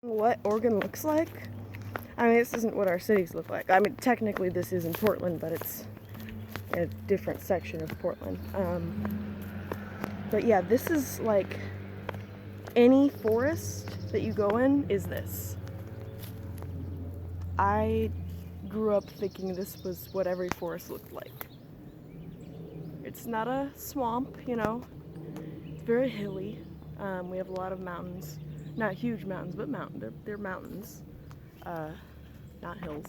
What Oregon looks like? I mean, this isn't what our cities look like. I mean, technically this is in Portland, but it's a different section of Portland. But yeah, this is like any forest that you go in is this. I grew up thinking this was what every forest looked like. It's not a swamp, you know. It's very hilly. We have a lot of mountains. Not huge mountains, but they're mountains. Not hills.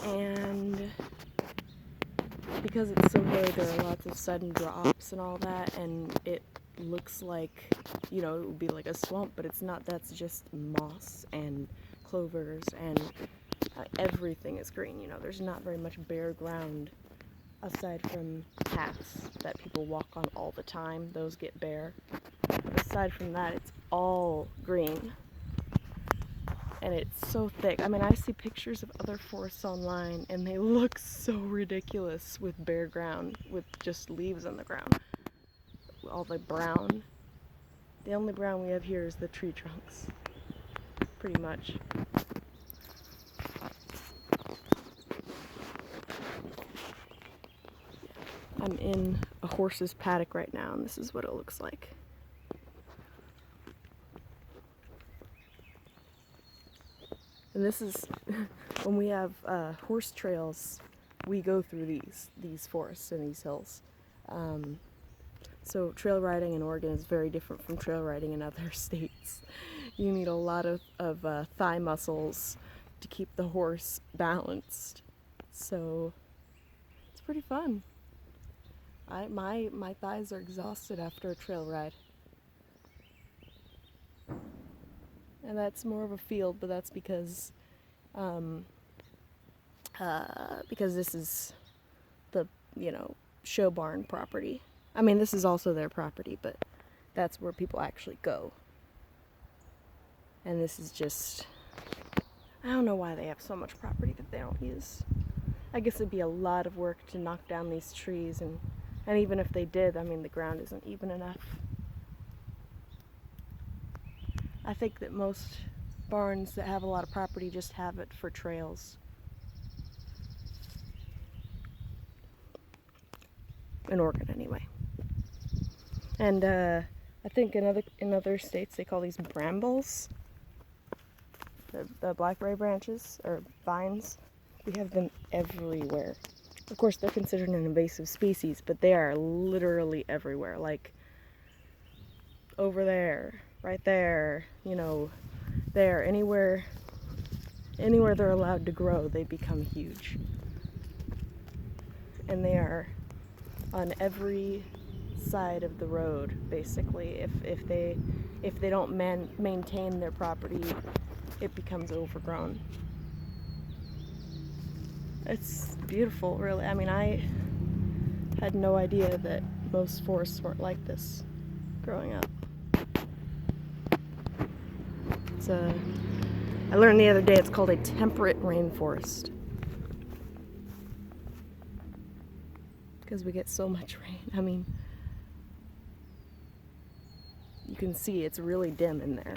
And because it's so hilly, there are lots of sudden drops and all that, and it looks like, you know, it would be like a swamp, but it's not. That's just moss and clovers, and everything is green. You know, there's not very much bare ground aside from paths that people walk on all the time. Those get bare. But aside from that, it's all green. And it's so thick. I mean, I see pictures of other forests online, and they look so ridiculous with bare ground, with just leaves on the ground. All the brown. The only brown we have here is the tree trunks, pretty much. I'm in a horse's paddock right now, and this is what it looks like. And this is when we have horse trails, we go through these forests and these hills. So trail riding in Oregon is very different from trail riding in other states. You need a lot of thigh muscles to keep the horse balanced. So it's pretty fun. My thighs are exhausted after a trail ride. And that's more of a field, but that's because this is the, you know, show barn property. I mean, this is also their property, but that's where people actually go. And this is just, I don't know why they have so much property that they don't use. I guess it'd be a lot of work to knock down these trees, and even if they did, I mean, the ground isn't even enough. I think that most barns that have a lot of property just have it for trails. In Oregon, anyway. And I think in other states they call these brambles. The blackberry branches, or vines. We have them everywhere. Of course, they're considered an invasive species, but they are literally everywhere. Like, over there, right there, you know, there, anywhere they're allowed to grow, they become huge. And they are on every side of the road, basically. If they don't maintain their property, it becomes overgrown. It's beautiful, really. I mean, I had no idea that most forests weren't like this growing up. I learned the other day it's called a temperate rainforest. Because we get so much rain. I mean, you can see it's really dim in there.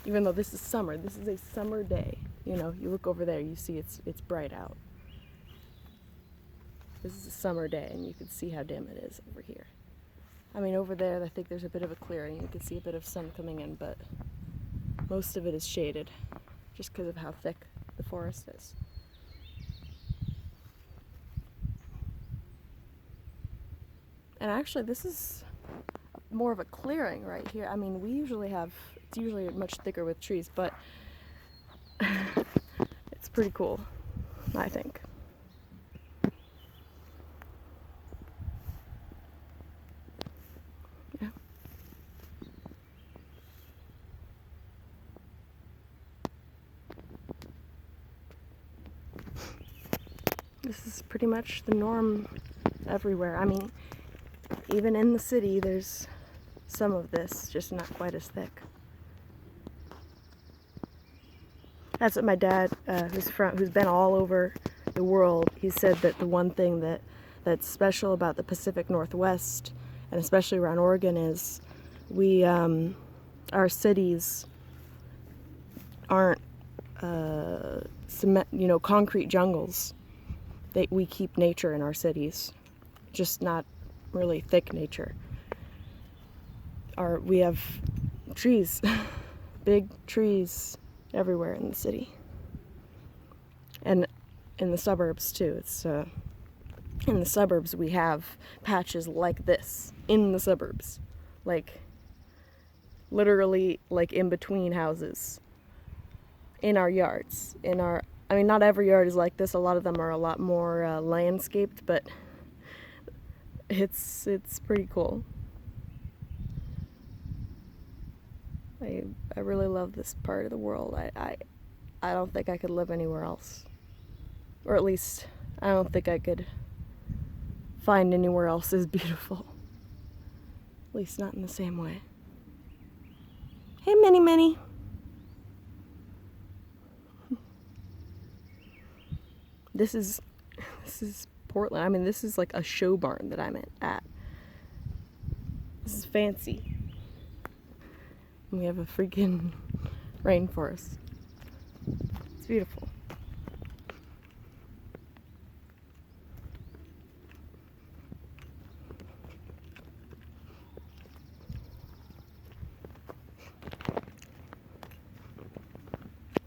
Even though this is summer, this is a summer day. You know, you look over there, you see it's bright out. This is a summer day, and you can see how dim it is over here. I mean, over there, I think there's a bit of a clearing. You can see a bit of sun coming in, but most of it is shaded, just because of how thick the forest is. And actually, this is more of a clearing right here. I mean, it's usually much thicker with trees, but it's pretty cool, I think. Yeah. This is pretty much the norm everywhere. I mean, even in the city, there's some of this, just not quite as thick. That's what my dad, who's been all over the world, he said that the one thing that's special about the Pacific Northwest, and especially around Oregon, is we our cities aren't cement, concrete jungles. We keep nature in our cities, just not really thick nature. We have trees, big trees everywhere in the city, and in the suburbs too. It's in the suburbs we have patches like this in the suburbs, like literally like in between houses, in our yards, I mean, not every yard is like this. A lot of them are a lot more landscaped, but it's pretty cool. I really love this part of the world. I don't think I could live anywhere else. Or at least, I don't think I could find anywhere else as beautiful. At least not in the same way. Hey, Minnie Minnie. This is Portland. I mean, this is like a show barn that I'm at. This is fancy. We have a freaking rainforest. It's beautiful.